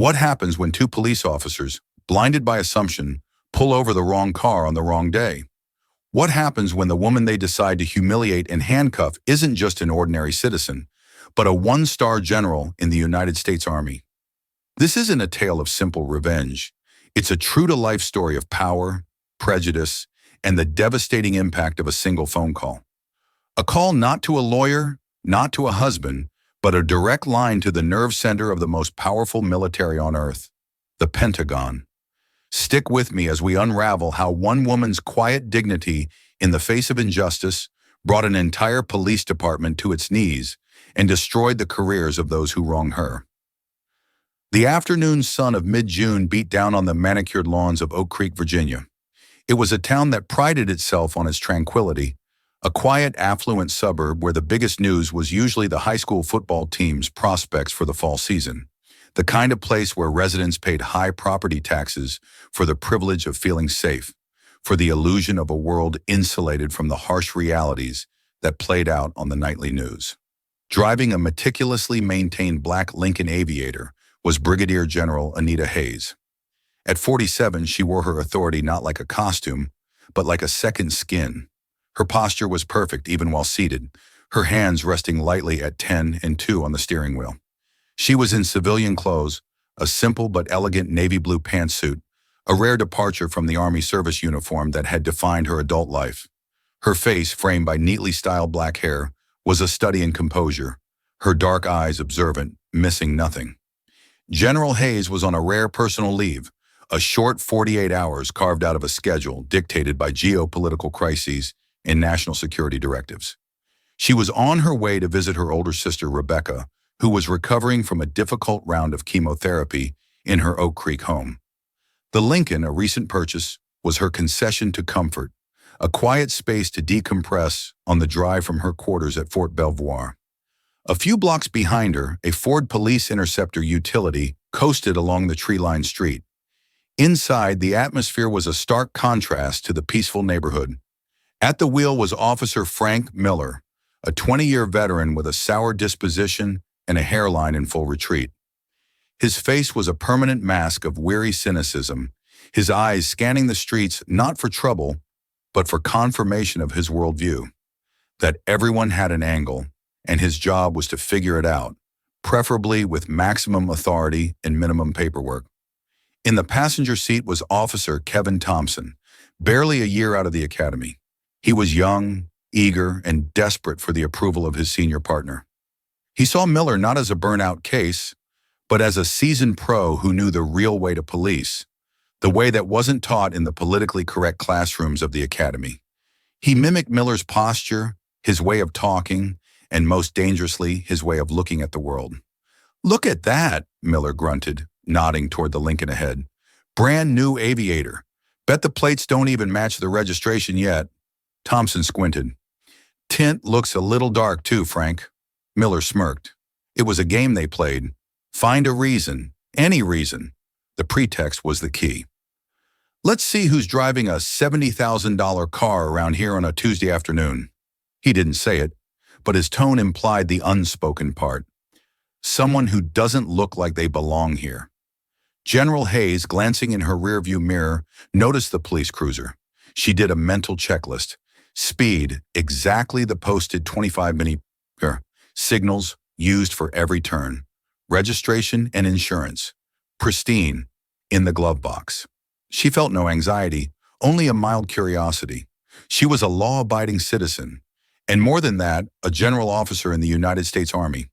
What happens when two police officers, blinded by assumption, pull over the wrong car on the wrong day? What happens when the woman they decide to humiliate and handcuff isn't just an ordinary citizen, but a one-star general in the United States Army? This isn't a tale of simple revenge. It's a true-to-life story of power, prejudice, and the devastating impact of a single phone call. A call not to a lawyer, not to a husband, but a direct line to the nerve center of the most powerful military on Earth, the Pentagon. Stick with me as we unravel how one woman's quiet dignity in the face of injustice brought an entire police department to its knees and destroyed the careers of those who wronged her. The afternoon sun of mid-June beat down on the manicured lawns of Oak Creek, Virginia. It was a town that prided itself on its tranquility, a quiet, affluent suburb where the biggest news was usually the high school football team's prospects for the fall season, the kind of place where residents paid high property taxes for the privilege of feeling safe, for the illusion of a world insulated from the harsh realities that played out on the nightly news. Driving a meticulously maintained black Lincoln Aviator was Brigadier General Anita Hayes. At 47, she wore her authority not like a costume, but like a second skin. Her posture was perfect even while seated, her hands resting lightly at 10 and 2 on the steering wheel. She was in civilian clothes, a simple but elegant navy blue pantsuit, a rare departure from the Army service uniform that had defined her adult life. Her face, framed by neatly styled black hair, was a study in composure, her dark eyes observant, missing nothing. General Hayes was on a rare personal leave, a short 48 hours carved out of a schedule dictated by geopolitical crises and national security directives. She was on her way to visit her older sister, Rebecca, who was recovering from a difficult round of chemotherapy in her Oak Creek home. The Lincoln, a recent purchase, was her concession to comfort, a quiet space to decompress on the drive from her quarters at Fort Belvoir. A few blocks behind her, a Ford Police Interceptor utility coasted along the tree-lined street. Inside, the atmosphere was a stark contrast to the peaceful neighborhood. At the wheel was Officer Frank Miller, a 20-year veteran with a sour disposition and a hairline in full retreat. His face was a permanent mask of weary cynicism, his eyes scanning the streets not for trouble, but for confirmation of his worldview, that everyone had an angle, and his job was to figure it out, preferably with maximum authority and minimum paperwork. In the passenger seat was Officer Kevin Thompson, barely a year out of the academy. He was young, eager, and desperate for the approval of his senior partner. He saw Miller not as a burnout case, but as a seasoned pro who knew the real way to police, the way that wasn't taught in the politically correct classrooms of the academy. He mimicked Miller's posture, his way of talking, and most dangerously, his way of looking at the world. "Look at that," Miller grunted, nodding toward the Lincoln ahead. "Brand new Aviator. Bet the plates don't even match the registration yet." Thompson squinted. "Tint looks a little dark too, Frank." Miller smirked. It was a game they played. Find a reason, any reason. The pretext was the key. "Let's see who's driving a $70,000 car around here on a Tuesday afternoon." He didn't say it, but his tone implied the unspoken part. Someone who doesn't look like they belong here. General Hayes, glancing in her rearview mirror, noticed the police cruiser. She did a mental checklist. Speed, exactly the posted 25-minute signals used for every turn. Registration and insurance. Pristine, in the glove box. She felt no anxiety, only a mild curiosity. She was a law-abiding citizen, and more than that, a general officer in the United States Army.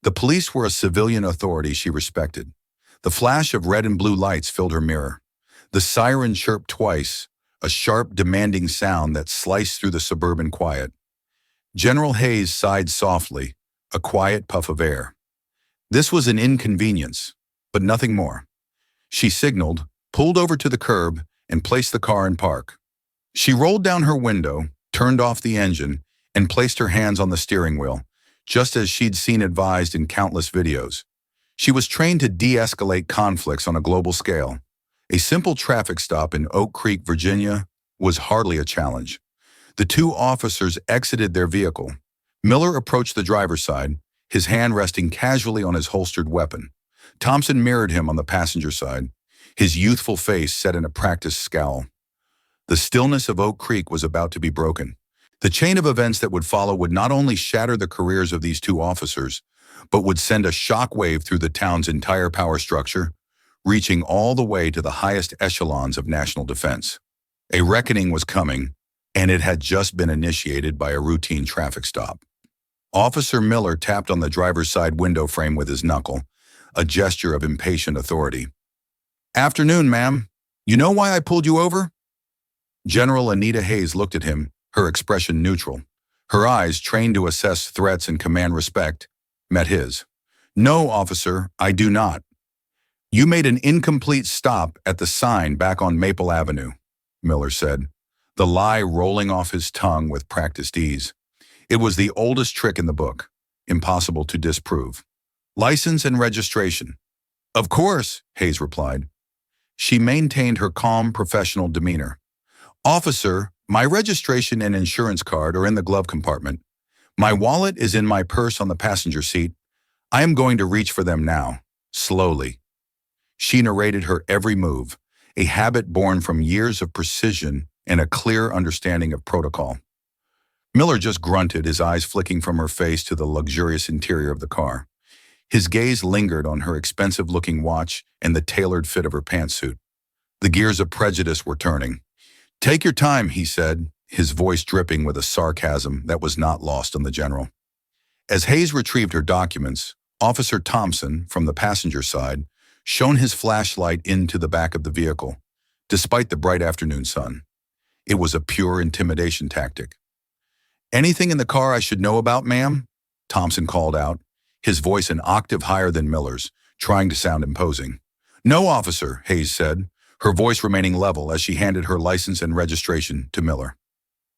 The police were a civilian authority she respected. The flash of red and blue lights filled her mirror. The siren chirped twice, a sharp, demanding sound that sliced through the suburban quiet. General Hayes sighed softly, a quiet puff of air. This was an inconvenience, but nothing more. She signaled, pulled over to the curb, and placed the car in park. She rolled down her window, turned off the engine, and placed her hands on the steering wheel, just as she'd seen advised in countless videos. She was trained to de-escalate conflicts on a global scale. A simple traffic stop in Oak Creek, Virginia, was hardly a challenge. The two officers exited their vehicle. Miller approached the driver's side, his hand resting casually on his holstered weapon. Thompson mirrored him on the passenger side, his youthful face set in a practiced scowl. The stillness of Oak Creek was about to be broken. The chain of events that would follow would not only shatter the careers of these two officers, but would send a shockwave through the town's entire power structure, reaching all the way to the highest echelons of national defense. A reckoning was coming, and it had just been initiated by a routine traffic stop. Officer Miller tapped on the driver's side window frame with his knuckle, a gesture of impatient authority. "Afternoon, ma'am. You know why I pulled you over?" General Anita Hayes looked at him, her expression neutral. Her eyes, trained to assess threats and command respect, met his. "No, officer, I do not. You made an incomplete stop at the sign back on Maple Avenue," Miller said, the lie rolling off his tongue with practiced ease. It was the oldest trick in the book, impossible to disprove. "License and registration." "Of course," Hayes replied. She maintained her calm, professional demeanor. "Officer, my registration and insurance card are in the glove compartment. My wallet is in my purse on the passenger seat. I am going to reach for them now, slowly." She narrated her every move, a habit born from years of precision and a clear understanding of protocol. Miller just grunted, his eyes flicking from her face to the luxurious interior of the car. His gaze lingered on her expensive-looking watch and the tailored fit of her pantsuit. The gears of prejudice were turning. "Take your time," he said, his voice dripping with a sarcasm that was not lost on the general. As Hayes retrieved her documents, Officer Thompson, from the passenger side, shone his flashlight into the back of the vehicle, despite the bright afternoon sun. It was a pure intimidation tactic. "Anything in the car I should know about, ma'am?" Thompson called out, his voice an octave higher than Miller's, trying to sound imposing. "No, officer," Hayes said, her voice remaining level as she handed her license and registration to Miller.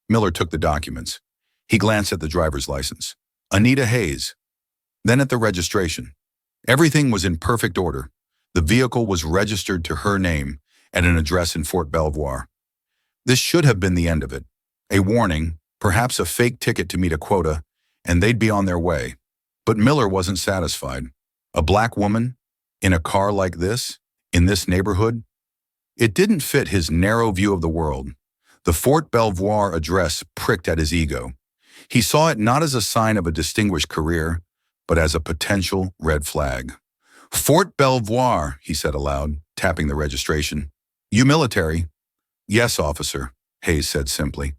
Miller took the documents. He glanced at the driver's license. Anita Hayes. Then at the registration. Everything was in perfect order. The vehicle was registered to her name at an address in Fort Belvoir. This should have been the end of it. A warning, perhaps a fake ticket to meet a quota, and they'd be on their way. But Miller wasn't satisfied. A black woman? In a car like this? In this neighborhood? It didn't fit his narrow view of the world. The Fort Belvoir address pricked at his ego. He saw it not as a sign of a distinguished career, but as a potential red flag. "Fort Belvoir," he said aloud, tapping the registration. "You military?" "Yes, officer," Hayes said simply.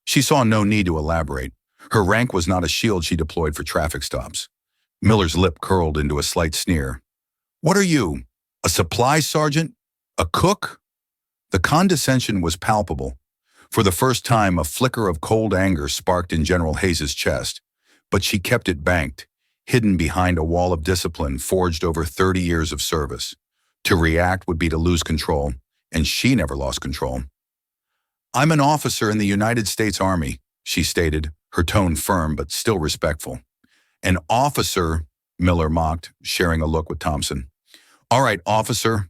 She saw no need to elaborate. Her rank was not a shield she deployed for traffic stops. Miller's lip curled into a slight sneer. "What are you? A supply sergeant? A cook?" The condescension was palpable. For the first time, a flicker of cold anger sparked in General Hayes's chest, but she kept it banked, hidden behind a wall of discipline forged over 30 years of service. To react would be to lose control, and she never lost control. "I'm an officer in the United States Army," she stated, her tone firm but still respectful. "An officer," Miller mocked, sharing a look with Thompson. "All right, officer.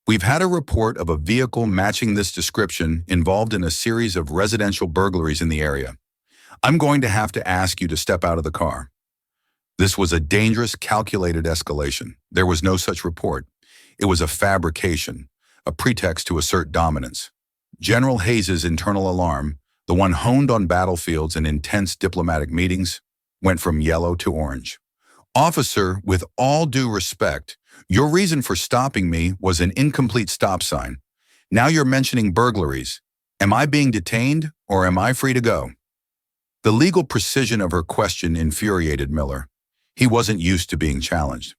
We've had a report of a vehicle matching this description involved in a series of residential burglaries in the area. I'm going to have to ask you to step out of the car." This was a dangerous, calculated escalation. There was no such report. It was a fabrication, a pretext to assert dominance. General Hayes's internal alarm, the one honed on battlefields and intense diplomatic meetings, went from yellow to orange. "Officer, with all due respect, your reason for stopping me was an incomplete stop sign. Now you're mentioning burglaries. Am I being detained or am I free to go?" The legal precision of her question infuriated Miller. He wasn't used to being challenged.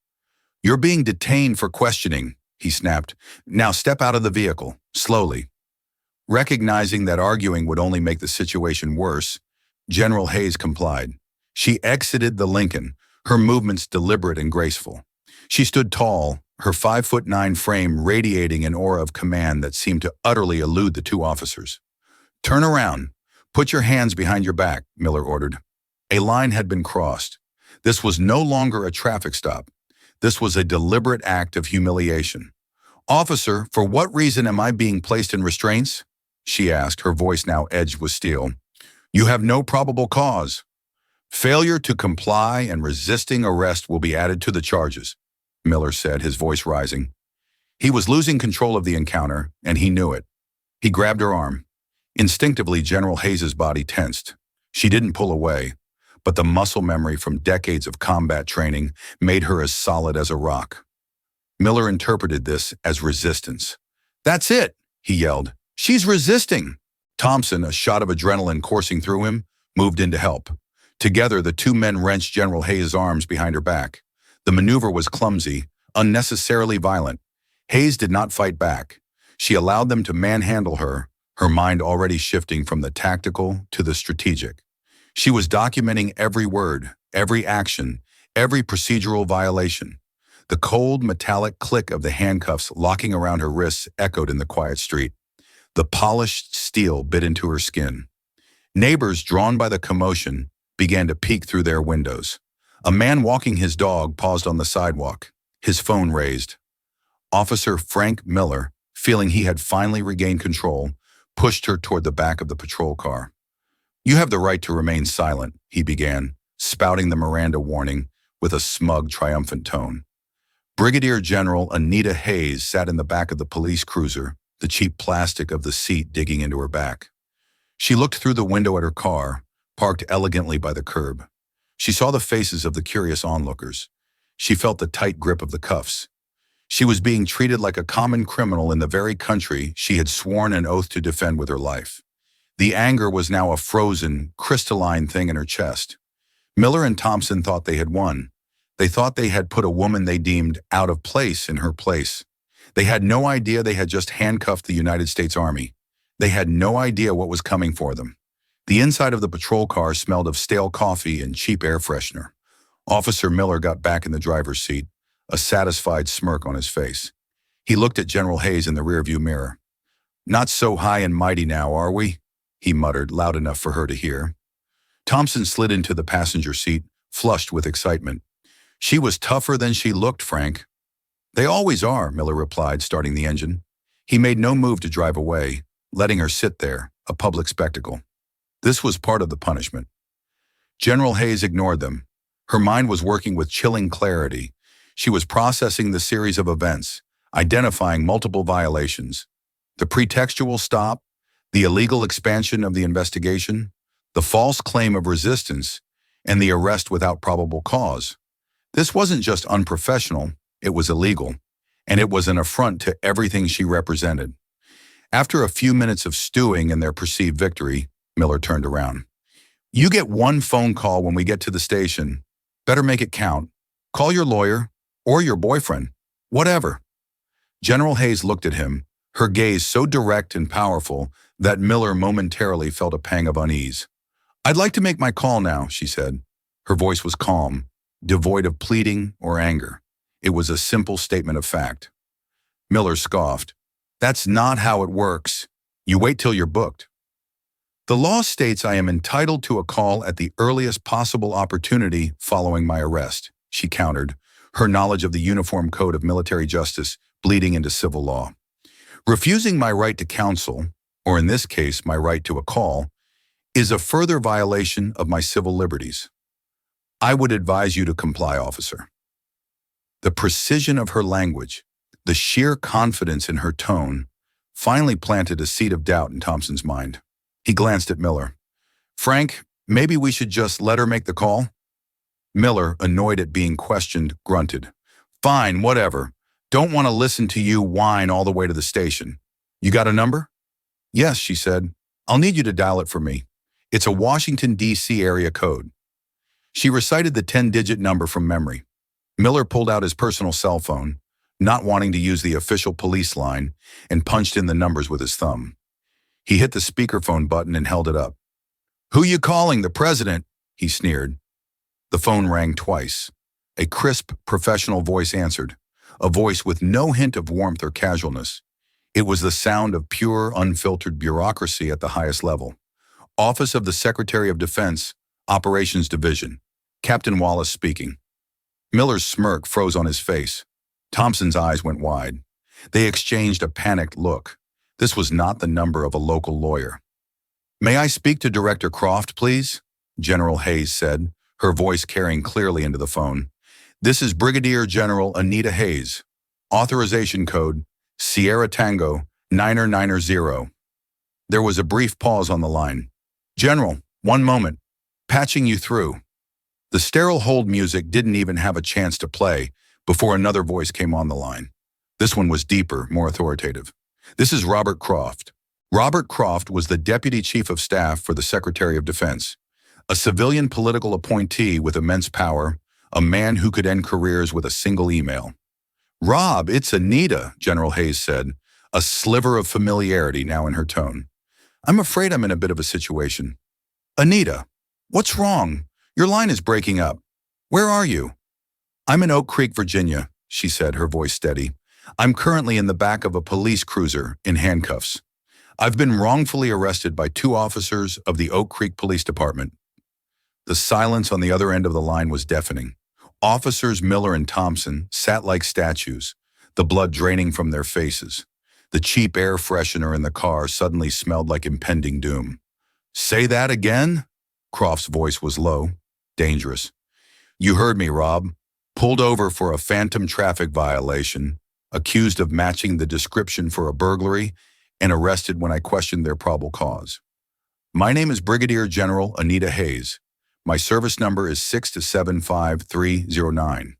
"You're being detained for questioning," he snapped. "Now step out of the vehicle, slowly." Recognizing that arguing would only make the situation worse, General Hayes complied. She exited the Lincoln, her movements deliberate and graceful. She stood tall, her 5'9" frame radiating an aura of command that seemed to utterly elude the two officers. "Turn around. Put your hands behind your back," Miller ordered. A line had been crossed. This was no longer a traffic stop. This was a deliberate act of humiliation. "Officer, for what reason am I being placed in restraints?" she asked, her voice now edged with steel. "You have no probable cause. Failure to comply and resisting arrest will be added to the charges." Miller said, his voice rising. He was losing control of the encounter, and he knew it. He grabbed her arm. Instinctively, General Hayes's body tensed. She didn't pull away, but the muscle memory from decades of combat training made her as solid as a rock. Miller interpreted this as resistance. "That's it," he yelled. "She's resisting." Thompson, a shot of adrenaline coursing through him, moved in to help. Together, the two men wrenched General Hayes' arms behind her back. The maneuver was clumsy, unnecessarily violent. Hayes did not fight back. She allowed them to manhandle her, her mind already shifting from the tactical to the strategic. She was documenting every word, every action, every procedural violation. The cold, metallic click of the handcuffs locking around her wrists echoed in the quiet street. The polished steel bit into her skin. Neighbors, drawn by the commotion, began to peek through their windows. A man walking his dog paused on the sidewalk, his phone raised. Officer Frank Miller, feeling he had finally regained control, pushed her toward the back of the patrol car. "You have the right to remain silent," he began, spouting the Miranda warning with a smug, triumphant tone. Brigadier General Anita Hayes sat in the back of the police cruiser, the cheap plastic of the seat digging into her back. She looked through the window at her car, parked elegantly by the curb. She saw the faces of the curious onlookers. She felt the tight grip of the cuffs. She was being treated like a common criminal in the very country she had sworn an oath to defend with her life. The anger was now a frozen, crystalline thing in her chest. Miller and Thompson thought they had won. They thought they had put a woman they deemed out of place in her place. They had no idea they had just handcuffed the United States Army. They had no idea what was coming for them. The inside of the patrol car smelled of stale coffee and cheap air freshener. Officer Miller got back in the driver's seat, a satisfied smirk on his face. He looked at General Hayes in the rearview mirror. "Not so high and mighty now, are we?" he muttered, loud enough for her to hear. Thompson slid into the passenger seat, flushed with excitement. "She was tougher than she looked, Frank." "They always are," Miller replied, starting the engine. He made no move to drive away, letting her sit there, a public spectacle. This was part of the punishment. General Hayes ignored them. Her mind was working with chilling clarity. She was processing the series of events, identifying multiple violations. The pretextual stop, the illegal expansion of the investigation, the false claim of resistance, and the arrest without probable cause. This wasn't just unprofessional, it was illegal, and it was an affront to everything she represented. After a few minutes of stewing in their perceived victory, Miller turned around. "You get one phone call when we get to the station. Better make it count. Call your lawyer, or your boyfriend, whatever." General Hayes looked at him, her gaze so direct and powerful that Miller momentarily felt a pang of unease. "I'd like to make my call now," she said. Her voice was calm, devoid of pleading or anger. It was a simple statement of fact. Miller scoffed. "That's not how it works. You wait till you're booked." "The law states I am entitled to a call at the earliest possible opportunity following my arrest," she countered, her knowledge of the Uniform Code of Military Justice bleeding into civil law. "Refusing my right to counsel, or in this case my right to a call, is a further violation of my civil liberties. I would advise you to comply, officer." The precision of her language, the sheer confidence in her tone, finally planted a seed of doubt in Thompson's mind. He glanced at Miller. "Frank, maybe we should just let her make the call?" Miller, annoyed at being questioned, grunted. "Fine, whatever. Don't want to listen to you whine all the way to the station. You got a number?" "Yes," she said. "I'll need you to dial it for me. It's a Washington, D.C. area code." She recited the 10-digit number from memory. Miller pulled out his personal cell phone, not wanting to use the official police line, and punched in the numbers with his thumb. He hit the speakerphone button and held it up. "Who you calling, the president?" he sneered. The phone rang twice. A crisp, professional voice answered, a voice with no hint of warmth or casualness. It was the sound of pure, unfiltered bureaucracy at the highest level. "Office of the Secretary of Defense, Operations Division. Captain Wallace speaking." Miller's smirk froze on his face. Thompson's eyes went wide. They exchanged a panicked look. This was not the number of a local lawyer. "May I speak to Director Croft, please?" General Hayes said, her voice carrying clearly into the phone. This is Brigadier General Anita Hayes. Authorization code Sierra Tango 9090. There was a brief pause on the line. General, one moment. Patching you through. The sterile hold music didn't even have a chance to play before another voice came on the line. This one was deeper, more authoritative. This is Robert Croft. Robert Croft was the Deputy Chief of Staff for the Secretary of Defense, a civilian political appointee with immense power, a man who could end careers with a single email. Rob, it's Anita, General Hayes said, a sliver of familiarity now in her tone. I'm afraid I'm in a bit of a situation. Anita, what's wrong? Your line is breaking up. Where are you? I'm in Oak Creek, Virginia, she said, her voice steady. I'm currently in the back of a police cruiser in handcuffs. I've been wrongfully arrested by 2 officers of the Oak Creek Police Department. The silence on the other end of the line was deafening. Officers Miller and Thompson sat like statues, the blood draining from their faces. The cheap air freshener in the car suddenly smelled like impending doom. Say that again? Croft's voice was low, dangerous. You heard me, Rob. Pulled over for a phantom traffic violation, accused of matching the description for a burglary, and arrested when I questioned their probable cause. My name is Brigadier General Anita Hayes. My service number is 6275309.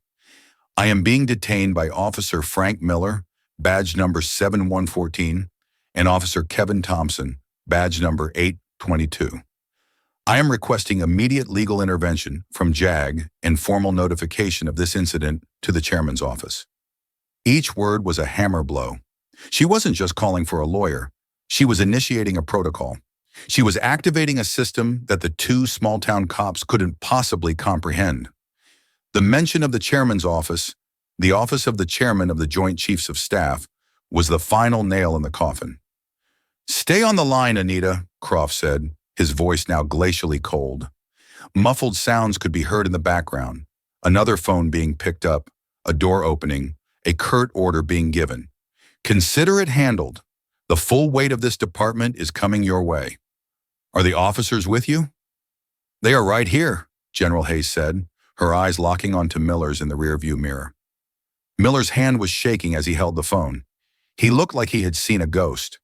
I am being detained by Officer Frank Miller, badge number 7114, and Officer Kevin Thompson, badge number 822. I am requesting immediate legal intervention from JAG and formal notification of this incident to the chairman's office. Each word was a hammer blow. She wasn't just calling for a lawyer. She was initiating a protocol. She was activating a system that the 2 small-town cops couldn't possibly comprehend. The mention of the chairman's office, the office of the chairman of the Joint Chiefs of Staff, was the final nail in the coffin. Stay on the line, Anita, Croft said, his voice now glacially cold. Muffled sounds could be heard in the background, another phone being picked up, a door opening, a curt order being given. Consider it handled. The full weight of this department is coming your way. Are the officers with you? They are right here, General Hayes said, her eyes locking onto Miller's in the rearview mirror. Miller's hand was shaking as he held the phone. He looked like he had seen a ghost.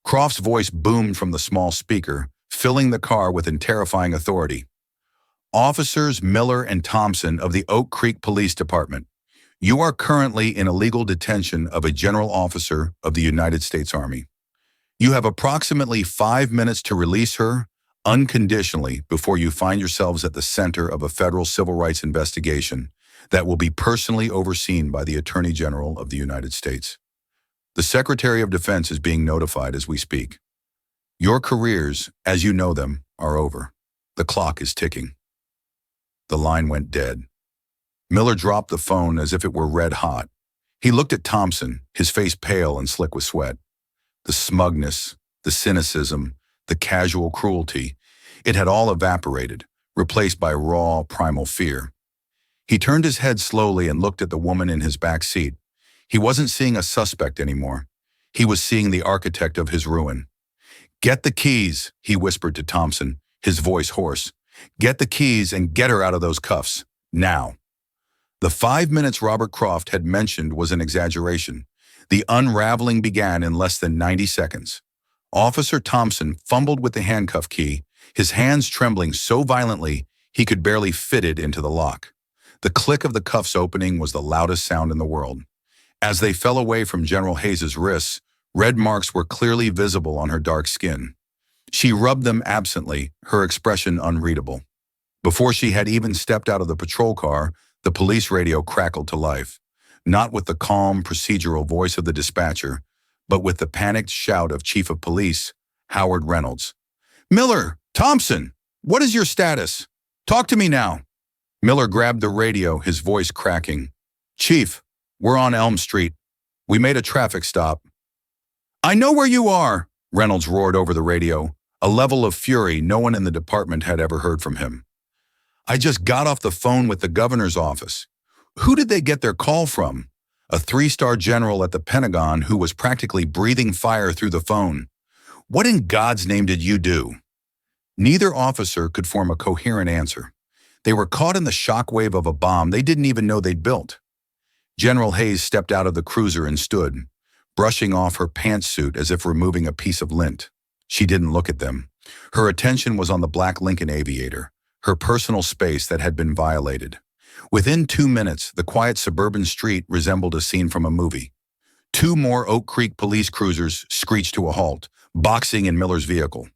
Croft's voice boomed from the small speaker, filling the car with terrifying authority. Officers Miller and Thompson of the Oak Creek Police Department, you are currently in illegal detention of a general officer of the United States Army. You have approximately 5 minutes to release her unconditionally before you find yourselves at the center of a federal civil rights investigation that will be personally overseen by the Attorney General of the United States. The Secretary of Defense is being notified as we speak. Your careers, as you know them, are over. The clock is ticking. The line went dead. Miller dropped the phone as if it were red hot. He looked at Thompson, his face pale and slick with sweat. The smugness, the cynicism, the casual cruelty, it had all evaporated, replaced by raw, primal fear. He turned his head slowly and looked at the woman in his back seat. He wasn't seeing a suspect anymore. He was seeing the architect of his ruin. Get the keys, he whispered to Thompson, his voice hoarse. Get the keys and get her out of those cuffs, now. The 5 minutes Robert Croft had mentioned was an exaggeration. The unraveling began in less than 90 seconds. Officer Thompson fumbled with the handcuff key, his hands trembling so violently he could barely fit it into the lock. The click of the cuffs opening was the loudest sound in the world. As they fell away from General Hayes's wrists, red marks were clearly visible on her dark skin. She rubbed them absently, her expression unreadable. Before she had even stepped out of the patrol car, the police radio crackled to life, not with the calm, procedural voice of the dispatcher, but with the panicked shout of Chief of Police, Howard Reynolds. Miller! Thompson! What is your status? Talk to me now! Miller grabbed the radio, his voice cracking. Chief, we're on Elm Street. We made a traffic stop. I know where you are, Reynolds roared over the radio, a level of fury no one in the department had ever heard from him. I just got off the phone with the governor's office. Who did they get their call from? A 3-star general at the Pentagon who was practically breathing fire through the phone. What in God's name did you do? Neither officer could form a coherent answer. They were caught in the shockwave of a bomb they didn't even know they'd built. General Hayes stepped out of the cruiser and stood, brushing off her pantsuit as if removing a piece of lint. She didn't look at them. Her attention was on the black Lincoln Aviator, her personal space that had been violated. Within 2 minutes, the quiet suburban street resembled a scene from a movie. 2 more Oak Creek police cruisers screeched to a halt, boxing in Miller's vehicle.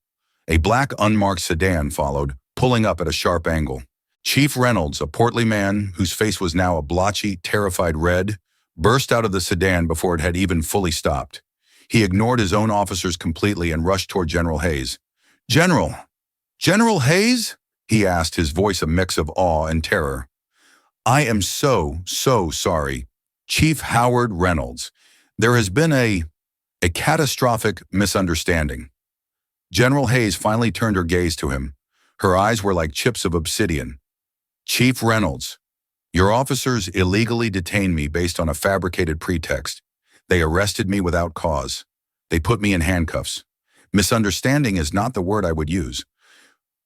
A black unmarked sedan followed, pulling up at a sharp angle. Chief Reynolds, a portly man whose face was now a blotchy, terrified red, burst out of the sedan before it had even fully stopped. He ignored his own officers completely and rushed toward General Hayes. "General! General Hayes?" he asked, his voice a mix of awe and terror. "I am so sorry. Chief Howard Reynolds. There has been a catastrophic misunderstanding." General Hayes finally turned her gaze to him. Her eyes were like chips of obsidian. "Chief Reynolds, your officers illegally detained me based on a fabricated pretext. They arrested me without cause. They put me in handcuffs. Misunderstanding is not the word I would use."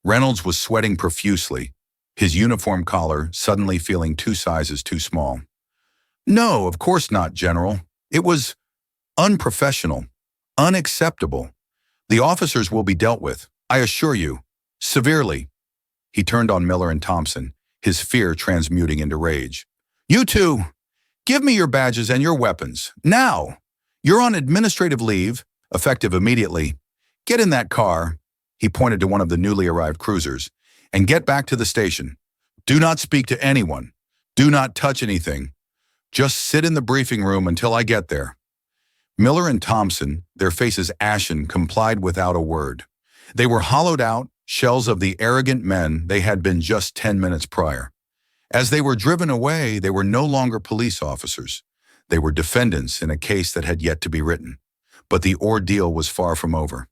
Reynolds was sweating profusely, his uniform collar suddenly feeling 2 sizes too small. "No, of course not, General. It was unprofessional, unacceptable. The officers will be dealt with, I assure you, severely." He turned on Miller and Thompson, his fear transmuting into rage. "You two, give me your badges and your weapons, now! You're on administrative leave, effective immediately. Get in that car," he pointed to one of the newly arrived cruisers, "and get back to the station. Do not speak to anyone. Do not touch anything. Just sit in the briefing room until I get there." Miller and Thompson, their faces ashen, complied without a word. They were hollowed out, shells of the arrogant men they had been just 10 minutes prior. As they were driven away, they were no longer police officers. They were defendants in a case that had yet to be written. But the ordeal was far from over.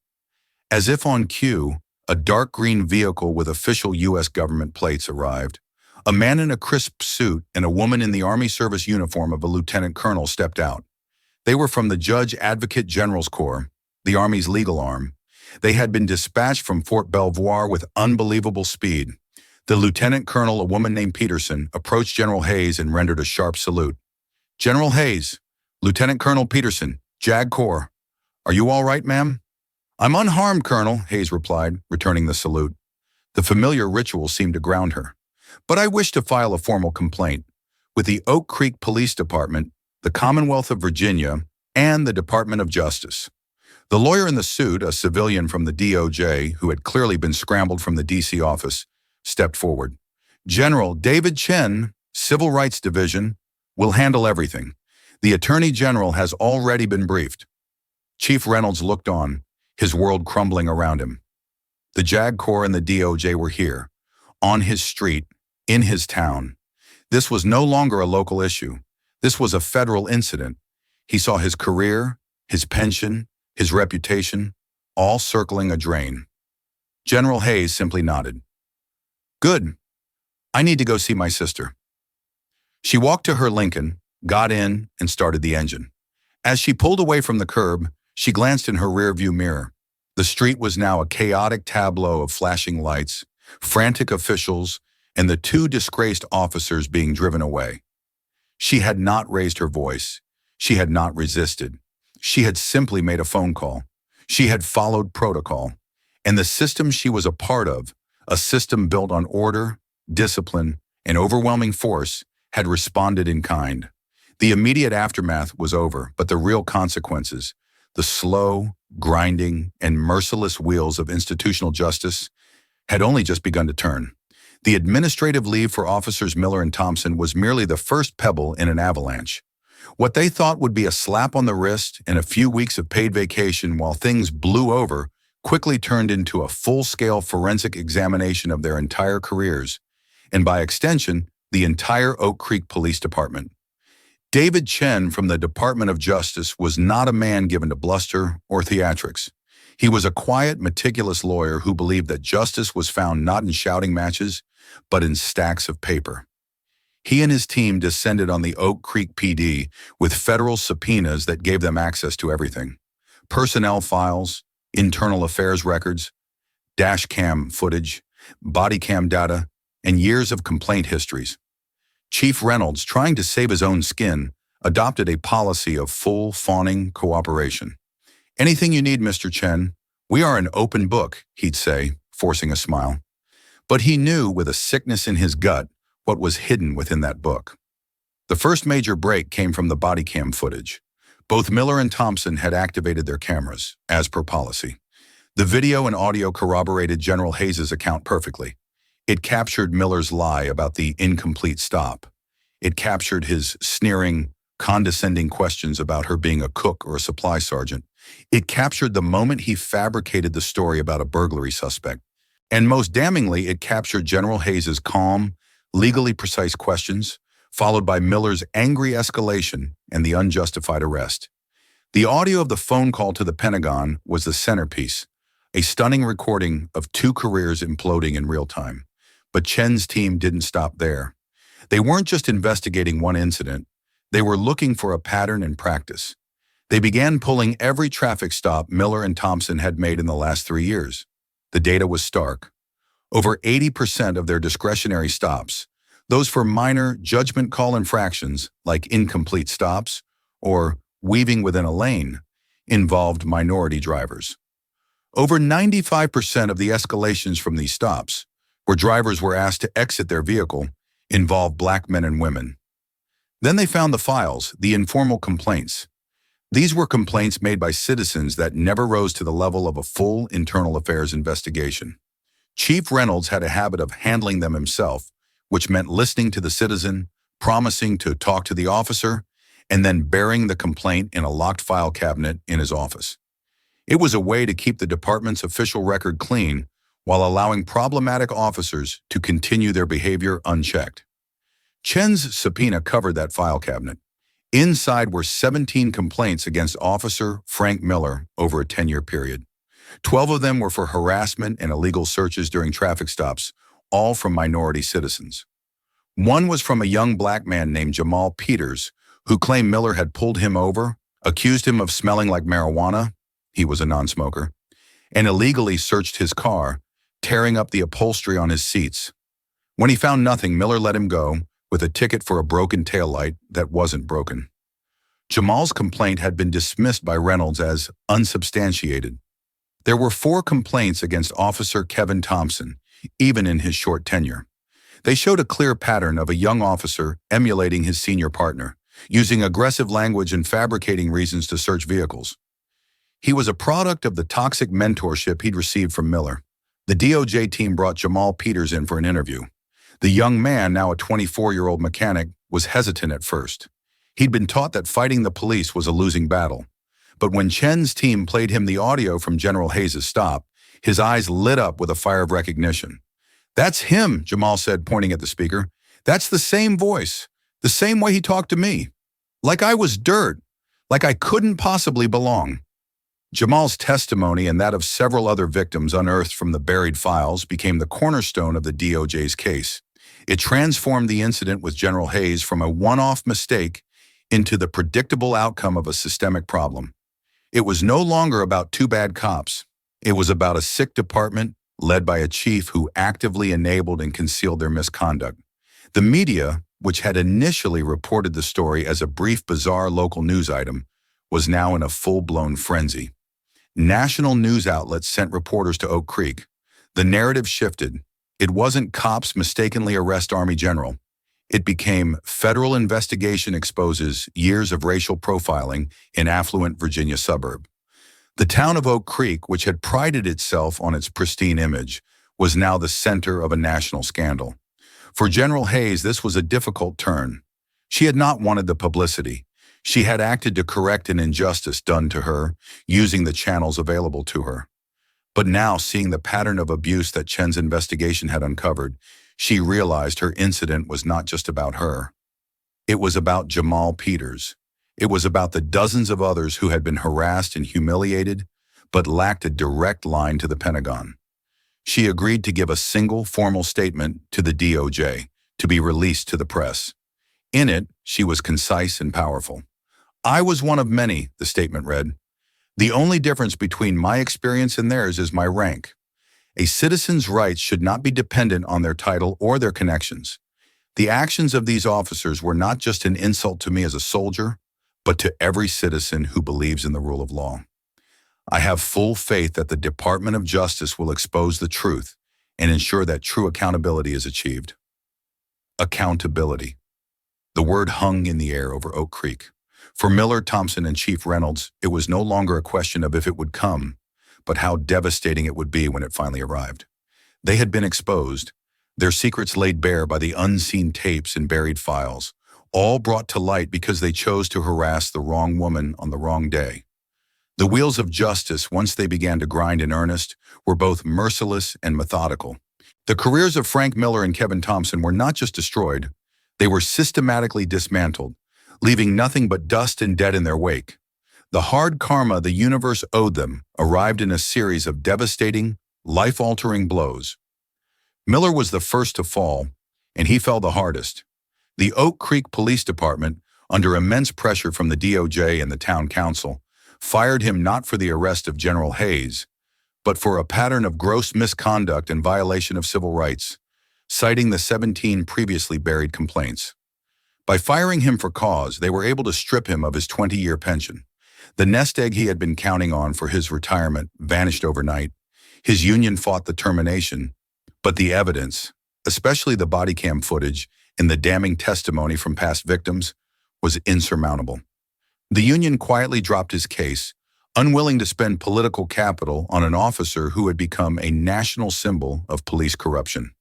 As if on cue, a dark green vehicle with official U.S. government plates arrived. A man in a crisp suit and a woman in the Army service uniform of a lieutenant colonel stepped out. They were from the Judge Advocate General's Corps, the Army's legal arm. They had been dispatched from Fort Belvoir with unbelievable speed. The lieutenant colonel, a woman named Peterson, approached General Hayes and rendered a sharp salute. "General Hayes, Lieutenant Colonel Peterson, JAG Corps. Are you all right, ma'am?" "I'm unharmed, Colonel," Hayes replied, returning the salute. The familiar ritual seemed to ground her. "But I wish to file a formal complaint with the Oak Creek Police Department, the Commonwealth of Virginia, and the Department of Justice." The lawyer in the suit, a civilian from the DOJ who had clearly been scrambled from the D.C. office, stepped forward. "General David Chen, Civil Rights Division, will handle everything. The Attorney General has already been briefed." Chief Reynolds looked on, his world crumbling around him. The JAG Corps and the DOJ were here, on his street, in his town. This was no longer a local issue. This was a federal incident. He saw his career, his pension, his reputation, all circling a drain. General Hayes simply nodded. "Good. I need to go see my sister." She walked to her Lincoln, got in, and started the engine. As she pulled away from the curb, she glanced in her rearview mirror. The street was now a chaotic tableau of flashing lights, frantic officials, and the 2 disgraced officers being driven away. She had not raised her voice. She had not resisted. She had simply made a phone call. She had followed protocol. And the system she was a part of, a system built on order, discipline, and overwhelming force, had responded in kind. The immediate aftermath was over, but the real consequences, the slow, grinding, and merciless wheels of institutional justice, had only just begun to turn. The administrative leave for officers Miller and Thompson was merely the first pebble in an avalanche. What they thought would be a slap on the wrist and a few weeks of paid vacation while things blew over quickly turned into a full-scale forensic examination of their entire careers, and by extension, the entire Oak Creek Police Department. David Chen from the Department of Justice was not a man given to bluster or theatrics. He was a quiet, meticulous lawyer who believed that justice was found not in shouting matches, but in stacks of paper. He and his team descended on the Oak Creek PD with federal subpoenas that gave them access to everything. Personnel files, internal affairs records, dash cam footage, body cam data, and years of complaint histories. Chief Reynolds, trying to save his own skin, adopted a policy of full, fawning cooperation. "Anything you need, Mr. Chen. We are an open book," he'd say, forcing a smile. But he knew with a sickness in his gut what was hidden within that book. The first major break came from the body cam footage. Both Miller and Thompson had activated their cameras, as per policy. The video and audio corroborated General Hayes' account perfectly. It captured Miller's lie about the incomplete stop. It captured his sneering, condescending questions about her being a cook or a supply sergeant. It captured the moment he fabricated the story about a burglary suspect. And most damningly, it captured General Hayes' calm, legally precise questions, followed by Miller's angry escalation and the unjustified arrest. The audio of the phone call to the Pentagon was the centerpiece, a stunning recording of two careers imploding in real time. But Chen's team didn't stop there. They weren't just investigating one incident. They were looking for a pattern in practice. They began pulling every traffic stop Miller and Thompson had made in the last 3 years. The data was stark. Over 80% of their discretionary stops, those for minor judgment call infractions like incomplete stops or weaving within a lane, involved minority drivers. Over 95% of the escalations from these stops, where drivers were asked to exit their vehicle, involved black men and women. Then they found the files, the informal complaints. These were complaints made by citizens that never rose to the level of a full internal affairs investigation. Chief Reynolds had a habit of handling them himself, which meant listening to the citizen, promising to talk to the officer, and then burying the complaint in a locked file cabinet in his office. It was a way to keep the department's official record clean while allowing problematic officers to continue their behavior unchecked. Chen's subpoena covered that file cabinet. Inside were 17 complaints against Officer Frank Miller over a 10-year period. 12 of them were for harassment and illegal searches during traffic stops, all from minority citizens. One was from a young black man named Jamal Peters, who claimed Miller had pulled him over, accused him of smelling like marijuana, he was a non-smoker, and illegally searched his car, tearing up the upholstery on his seats. When he found nothing, Miller let him go with a ticket for a broken taillight that wasn't broken. Jamal's complaint had been dismissed by Reynolds as unsubstantiated. There were 4 complaints against Officer Kevin Thompson, even in his short tenure. They showed a clear pattern of a young officer emulating his senior partner, using aggressive language and fabricating reasons to search vehicles. He was a product of the toxic mentorship he'd received from Miller. The DOJ team brought Jamal Peters in for an interview. The young man, now a 24-year-old mechanic, was hesitant at first. He'd been taught that fighting the police was a losing battle. But when Chen's team played him the audio from General Hayes' stop, his eyes lit up with a fire of recognition. "That's him," Jamal said, pointing at the speaker. "That's the same voice, the same way he talked to me. Like I was dirt, like I couldn't possibly belong." Jamal's testimony and that of several other victims unearthed from the buried files became the cornerstone of the DOJ's case. It transformed the incident with General Hayes from a one-off mistake into the predictable outcome of a systemic problem. It was no longer about 2 bad cops. It was about a sick department led by a chief who actively enabled and concealed their misconduct. The media, which had initially reported the story as a brief, bizarre local news item, was now in a full-blown frenzy. National news outlets sent reporters to Oak Creek. The narrative shifted. It wasn't cops mistakenly arrest Army General. It became federal investigation exposes years of racial profiling in affluent Virginia suburb. The town of Oak Creek, which had prided itself on its pristine image, was now the center of a national scandal. For General Hayes, this was a difficult turn. She had not wanted the publicity. She had acted to correct an injustice done to her, using the channels available to her. But now, seeing the pattern of abuse that Chen's investigation had uncovered, she realized her incident was not just about her. It was about Jamal Peters. It was about the dozens of others who had been harassed and humiliated, but lacked a direct line to the Pentagon. She agreed to give a single formal statement to the DOJ to be released to the press. In it, she was concise and powerful. "I was one of many," the statement read. "The only difference between my experience and theirs is my rank. A citizen's rights should not be dependent on their title or their connections. The actions of these officers were not just an insult to me as a soldier, but to every citizen who believes in the rule of law. I have full faith that the Department of Justice will expose the truth and ensure that true accountability is achieved. Accountability. The word hung in the air over Oak Creek. For Miller, Thompson, and Chief Reynolds, it was no longer a question of if it would come, but how devastating it would be when it finally arrived. They had been exposed, their secrets laid bare by the unseen tapes and buried files, all brought to light because they chose to harass the wrong woman on the wrong day. The wheels of justice, once they began to grind in earnest, were both merciless and methodical. The careers of Frank Miller and Kevin Thompson were not just destroyed, they were systematically dismantled, leaving nothing but dust and dead in their wake. The hard karma the universe owed them arrived in a series of devastating, life-altering blows. Miller was the first to fall, and he fell the hardest. The Oak Creek Police Department, under immense pressure from the DOJ and the town council, fired him not for the arrest of General Hayes, but for a pattern of gross misconduct and violation of civil rights, citing the 17 previously buried complaints. By firing him for cause, they were able to strip him of his 20-year pension. The nest egg he had been counting on for his retirement vanished overnight. His union fought the termination, but the evidence, especially the body cam footage and the damning testimony from past victims, was insurmountable. The union quietly dropped his case, unwilling to spend political capital on an officer who had become a national symbol of police corruption.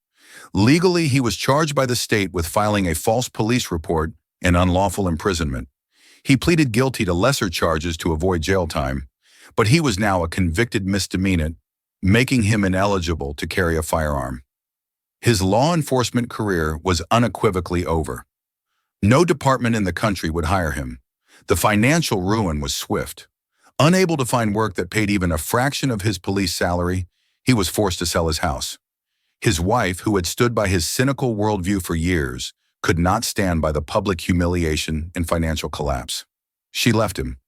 Legally, he was charged by the state with filing a false police report and unlawful imprisonment. He pleaded guilty to lesser charges to avoid jail time, but he was now a convicted misdemeanant, making him ineligible to carry a firearm. His law enforcement career was unequivocally over. No department in the country would hire him. The financial ruin was swift. Unable to find work that paid even a fraction of his police salary, he was forced to sell his house. His wife, who had stood by his cynical worldview for years, could not stand by the public humiliation and financial collapse. She left him.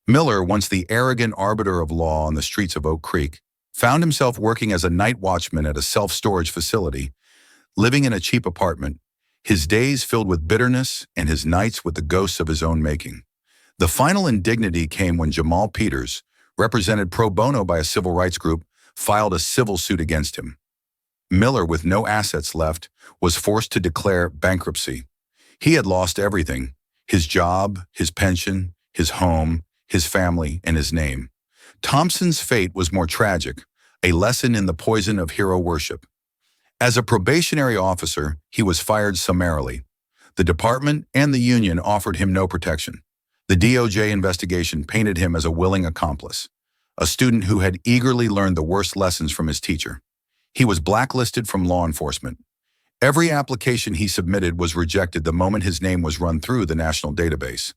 Miller, once the arrogant arbiter of law on the streets of Oak Creek, found himself working as a night watchman at a self-storage facility, living in a cheap apartment, his days filled with bitterness and his nights with the ghosts of his own making. The final indignity came when Jamal Peters, represented pro bono by a civil rights group, filed a civil suit against him. Miller, with no assets left, was forced to declare bankruptcy. He had lost everything: his job, his pension, his home, his family, and his name. Thompson's fate was more tragic, a lesson in the poison of hero worship. As a probationary officer, he was fired summarily. The department and the union offered him no protection. The DOJ investigation painted him as a willing accomplice, a student who had eagerly learned the worst lessons from his teacher. He was blacklisted from law enforcement. Every application he submitted was rejected the moment his name was run through the national database.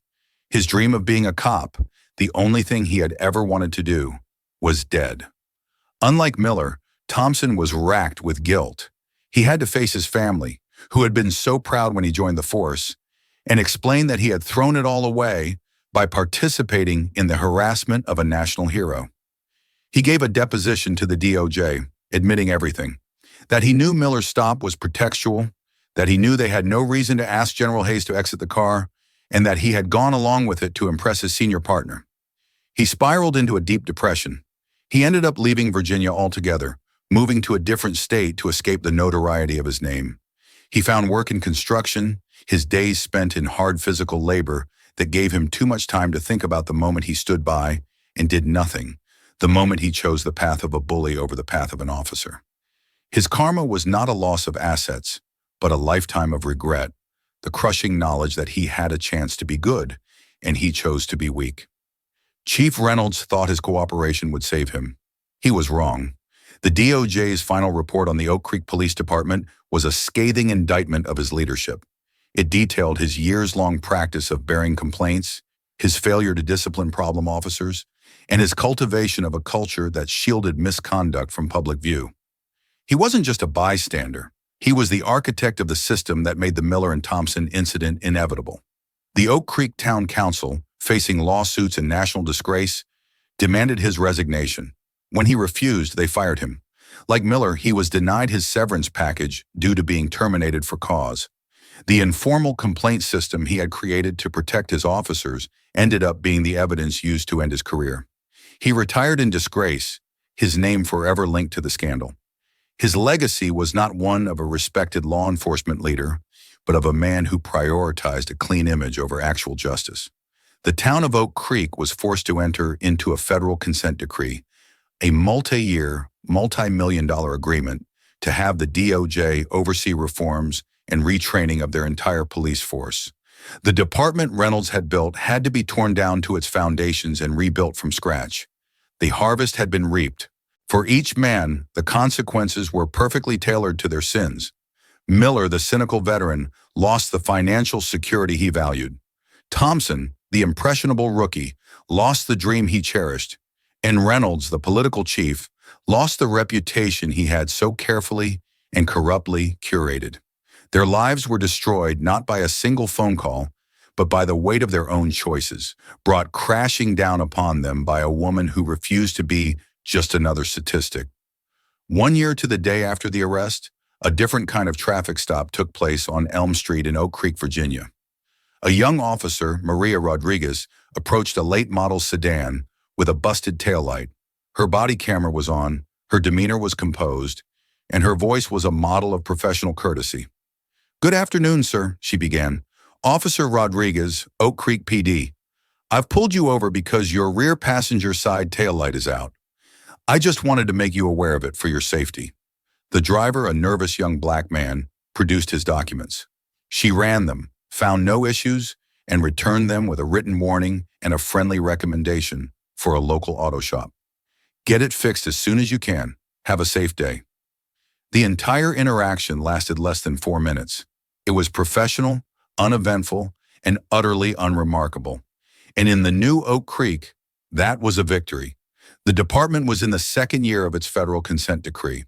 His dream of being a cop, the only thing he had ever wanted to do, was dead. Unlike Miller, Thompson was racked with guilt. He had to face his family, who had been so proud when he joined the force, and explain that he had thrown it all away by participating in the harassment of a national hero. He gave a deposition to the DOJ, admitting everything: that he knew Miller's stop was pretextual, that he knew they had no reason to ask General Hayes to exit the car, and that he had gone along with it to impress his senior partner. He spiraled into a deep depression. He ended up leaving Virginia altogether, moving to a different state to escape the notoriety of his name. He found work in construction, his days spent in hard physical labor that gave him too much time to think about the moment he stood by and did nothing, the moment he chose the path of a bully over the path of an officer. His karma was not a loss of assets, but a lifetime of regret, the crushing knowledge that he had a chance to be good, and he chose to be weak. Chief Reynolds thought his cooperation would save him. He was wrong. The DOJ's final report on the Oak Creek Police Department was a scathing indictment of his leadership. It detailed his years-long practice of bearing complaints, his failure to discipline problem officers, and his cultivation of a culture that shielded misconduct from public view. He wasn't just a bystander. He was the architect of the system that made the Miller and Thompson incident inevitable. The Oak Creek Town Council, facing lawsuits and national disgrace, demanded his resignation. When he refused, they fired him. Like Miller, he was denied his severance package due to being terminated for cause. The informal complaint system he had created to protect his officers ended up being the evidence used to end his career. He retired in disgrace, his name forever linked to the scandal. His legacy was not one of a respected law enforcement leader, but of a man who prioritized a clean image over actual justice. The town of Oak Creek was forced to enter into a federal consent decree, a multi-year, multi-million-dollar agreement to have the DOJ oversee reforms and retraining of their entire police force. The department Reynolds had built had to be torn down to its foundations and rebuilt from scratch. The harvest had been reaped. For each man, the consequences were perfectly tailored to their sins. Miller, the cynical veteran, lost the financial security he valued. Thompson, the impressionable rookie, lost the dream he cherished. And Reynolds, the political chief, lost the reputation he had so carefully and corruptly curated. Their lives were destroyed not by a single phone call, but by the weight of their own choices, brought crashing down upon them by a woman who refused to be just another statistic. 1 year to the day after the arrest, a different kind of traffic stop took place on Elm Street in Oak Creek, Virginia. A young officer, Maria Rodriguez, approached a late-model sedan with a busted taillight. Her body camera was on, her demeanor was composed, and her voice was a model of professional courtesy. "Good afternoon, sir," she began. "Officer Rodriguez, Oak Creek PD. I've pulled you over because your rear passenger side taillight is out. I just wanted to make you aware of it for your safety." The driver, a nervous young black man, produced his documents. She ran them, found no issues, and returned them with a written warning and a friendly recommendation for a local auto shop. "Get it fixed as soon as you can. Have a safe day." The entire interaction lasted less than 4 minutes. It was professional, uneventful, and utterly unremarkable. And in the new Oak Creek, that was a victory. The department was in the second year of its federal consent decree.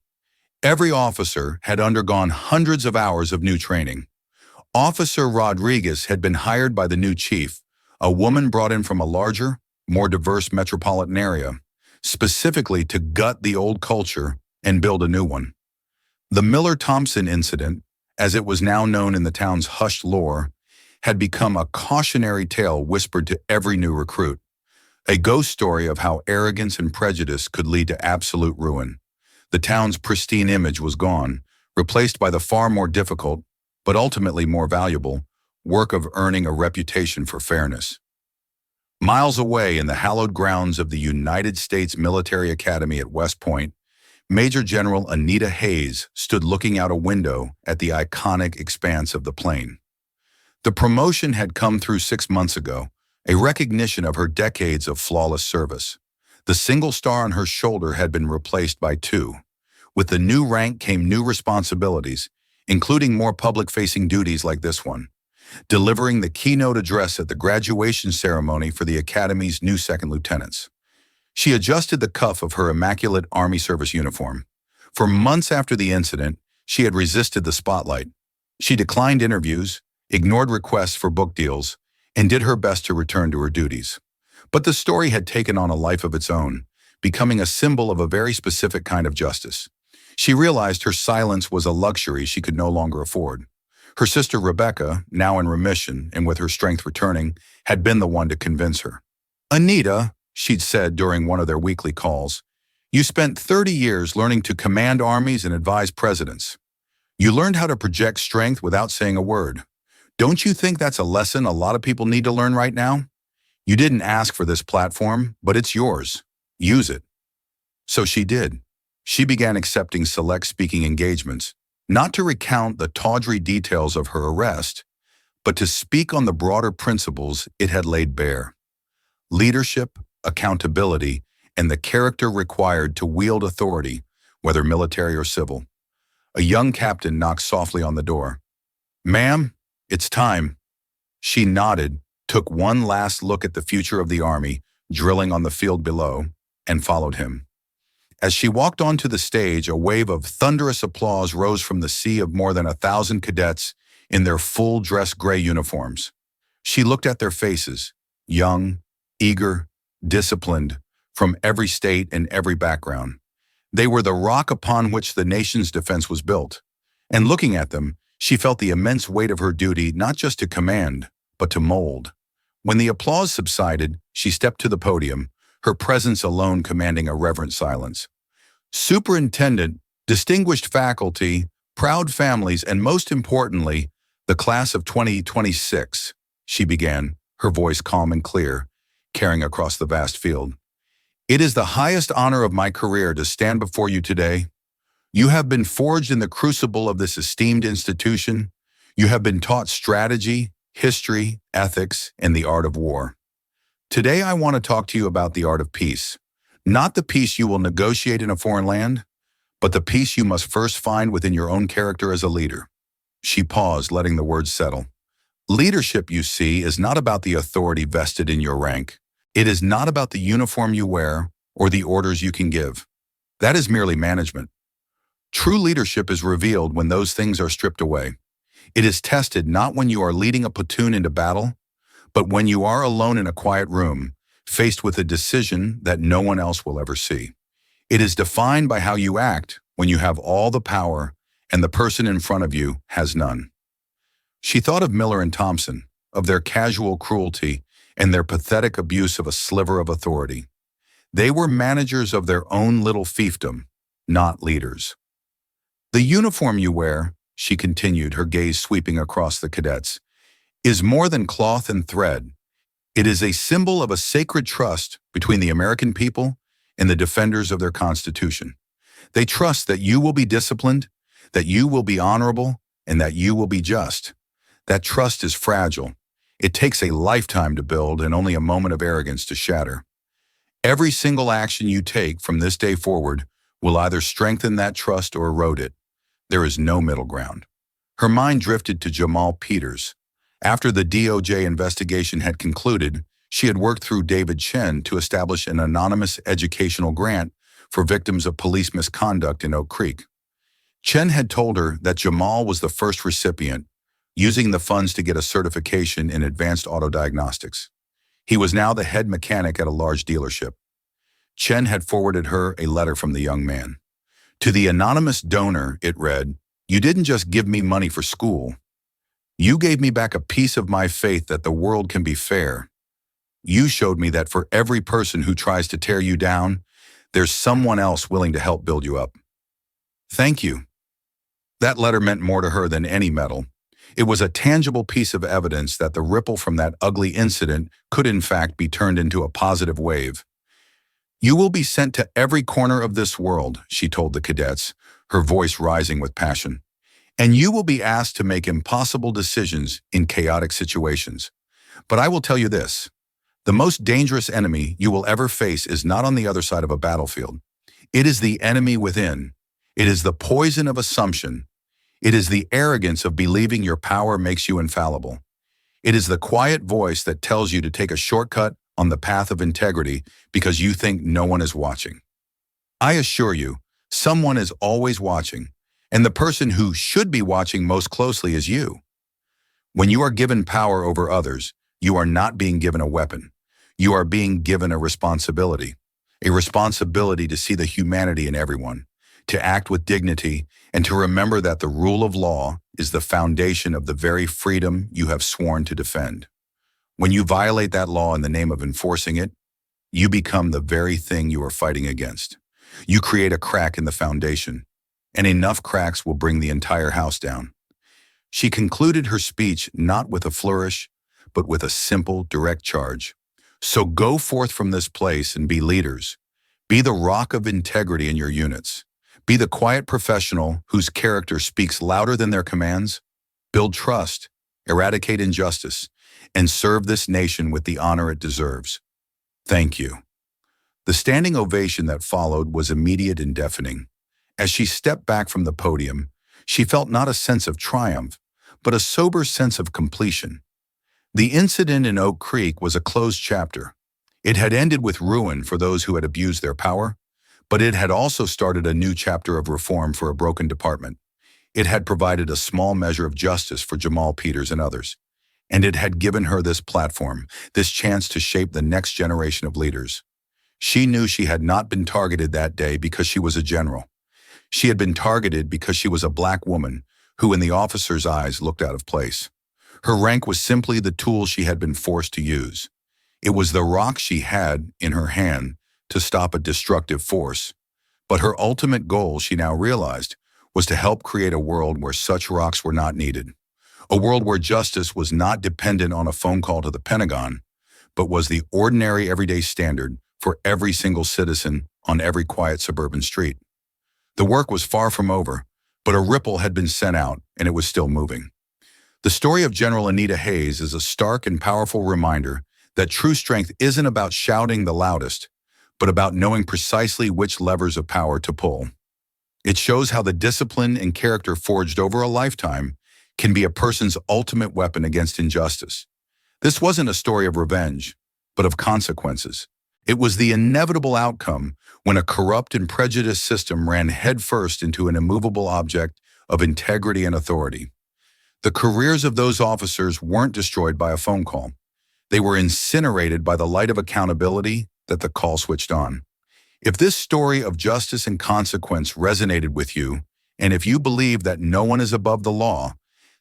Every officer had undergone hundreds of hours of new training. Officer Rodriguez had been hired by the new chief, a woman brought in from a larger, more diverse metropolitan area, specifically to gut the old culture and build a new one. The Miller-Thompson incident, as it was now known in the town's hushed lore, had become a cautionary tale whispered to every new recruit, a ghost story of how arrogance and prejudice could lead to absolute ruin. The town's pristine image was gone, replaced by the far more difficult, but ultimately more valuable, work of earning a reputation for fairness. Miles away in the hallowed grounds of the United States Military Academy at West Point, Major General Anita Hayes stood looking out a window at the iconic expanse of the plain. The promotion had come through 6 months ago, a recognition of her decades of flawless service. The single star on her shoulder had been replaced by 2. With the new rank came new responsibilities, including more public-facing duties like this one, delivering the keynote address at the graduation ceremony for the Academy's new second lieutenants. She adjusted the cuff of her immaculate Army service uniform. For months after the incident, she had resisted the spotlight. She declined interviews, ignored requests for book deals, and did her best to return to her duties. But the story had taken on a life of its own, becoming a symbol of a very specific kind of justice. She realized her silence was a luxury she could no longer afford. Her sister Rebecca, now in remission and with her strength returning, had been the one to convince her. "Anita," she'd said during one of their weekly calls, "you spent 30 years learning to command armies and advise presidents. You learned how to project strength without saying a word. Don't you think that's a lesson a lot of people need to learn right now? You didn't ask for this platform, but it's yours. Use it." So she did. She began accepting select speaking engagements, not to recount the tawdry details of her arrest, but to speak on the broader principles it had laid bare. Leadership, accountability, and the character required to wield authority, whether military or civil. A young captain knocked softly on the door. "Ma'am, it's time." She nodded, took one last look at the future of the Army, drilling on the field below, and followed him. As she walked onto the stage, a wave of thunderous applause rose from the sea of more than 1,000 cadets in their full-dress gray uniforms. She looked at their faces, young, eager, disciplined, from every state and every background. They were the rock upon which the nation's defense was built. And looking at them, she felt the immense weight of her duty not just to command, but to mold. When the applause subsided, she stepped to the podium, her presence alone commanding a reverent silence. Superintendent, distinguished faculty, proud families, and most importantly, the class of 2026, she began, her voice calm and clear, carrying across the vast field. It is the highest honor of my career to stand before you today. You have been forged in the crucible of this esteemed institution. You have been taught strategy, history, ethics, and the art of war. Today I want to talk to you about the art of peace. Not the peace you will negotiate in a foreign land, but the peace you must first find within your own character as a leader. She paused, letting the words settle. Leadership, you see, is not about the authority vested in your rank. It is not about the uniform you wear or the orders you can give. That is merely management. True leadership is revealed when those things are stripped away. It is tested not when you are leading a platoon into battle, but when you are alone in a quiet room, faced with a decision that no one else will ever see. It is defined by how you act when you have all the power and the person in front of you has none. She thought of Miller and Thompson, of their casual cruelty and their pathetic abuse of a sliver of authority. They were managers of their own little fiefdom, not leaders. The uniform you wear, she continued, her gaze sweeping across the cadets, is more than cloth and thread. It is a symbol of a sacred trust between the American people and the defenders of their Constitution. They trust that you will be disciplined, that you will be honorable, and that you will be just. That trust is fragile. It takes a lifetime to build and only a moment of arrogance to shatter. Every single action you take from this day forward will either strengthen that trust or erode it. There is no middle ground. Her mind drifted to Jamal Peters. After the DOJ investigation had concluded, she had worked through David Chen to establish an anonymous educational grant for victims of police misconduct in Oak Creek. Chen had told her that Jamal was the first recipient, using the funds to get a certification in advanced auto diagnostics. He was now the head mechanic at a large dealership. Chen had forwarded her a letter from the young man. To the anonymous donor, it read, "You didn't just give me money for school. You gave me back a piece of my faith that the world can be fair. You showed me that for every person who tries to tear you down, there's someone else willing to help build you up. Thank you." That letter meant more to her than any medal. It was a tangible piece of evidence that the ripple from that ugly incident could in fact be turned into a positive wave. "You will be sent to every corner of this world," she told the cadets, her voice rising with passion. "And you will be asked to make impossible decisions in chaotic situations. But I will tell you this, the most dangerous enemy you will ever face is not on the other side of a battlefield. It is the enemy within. It is the poison of assumption. It is the arrogance of believing your power makes you infallible. It is the quiet voice that tells you to take a shortcut on the path of integrity because you think no one is watching. I assure you, someone is always watching, and the person who should be watching most closely is you. When you are given power over others, you are not being given a weapon. You are being given a responsibility to see the humanity in everyone, to act with dignity, and to remember that the rule of law is the foundation of the very freedom you have sworn to defend. When you violate that law in the name of enforcing it, you become the very thing you are fighting against. You create a crack in the foundation, and enough cracks will bring the entire house down. She concluded her speech not with a flourish, but with a simple, direct charge. So go forth from this place and be leaders. Be the rock of integrity in your units. Be the quiet professional whose character speaks louder than their commands. Build trust, eradicate injustice, and serve this nation with the honor it deserves. Thank you." The standing ovation that followed was immediate and deafening. As she stepped back from the podium, she felt not a sense of triumph, but a sober sense of completion. The incident in Oak Creek was a closed chapter. It had ended with ruin for those who had abused their power, but it had also started a new chapter of reform for a broken department. It had provided a small measure of justice for Jamal Peters and others, and it had given her this platform, this chance to shape the next generation of leaders. She knew she had not been targeted that day because she was a general. She had been targeted because she was a black woman who in the officer's eyes looked out of place. Her rank was simply the tool she had been forced to use. It was the rock she had in her hand to stop a destructive force. But her ultimate goal, she now realized, was to help create a world where such rocks were not needed. A world where justice was not dependent on a phone call to the Pentagon, but was the ordinary everyday standard for every single citizen on every quiet suburban street. The work was far from over, but a ripple had been sent out, and it was still moving. The story of General Anita Hayes is a stark and powerful reminder that true strength isn't about shouting the loudest, but about knowing precisely which levers of power to pull. It shows how the discipline and character forged over a lifetime can be a person's ultimate weapon against injustice. This wasn't a story of revenge, but of consequences. It was the inevitable outcome when a corrupt and prejudiced system ran headfirst into an immovable object of integrity and authority. The careers of those officers weren't destroyed by a phone call. They were incinerated by the light of accountability that the call switched on. If this story of justice and consequence resonated with you, and if you believe that no one is above the law,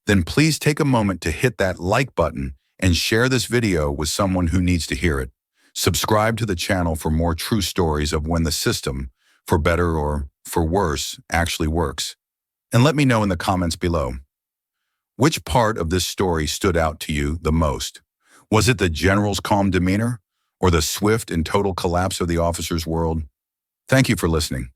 then please take a moment to hit that like button and share this video with someone who needs to hear it. Subscribe to the channel for more true stories of when the system, for better or for worse, actually works. And let me know in the comments below. Which part of this story stood out to you the most? Was it the general's calm demeanor or the swift and total collapse of the officer's world? Thank you for listening.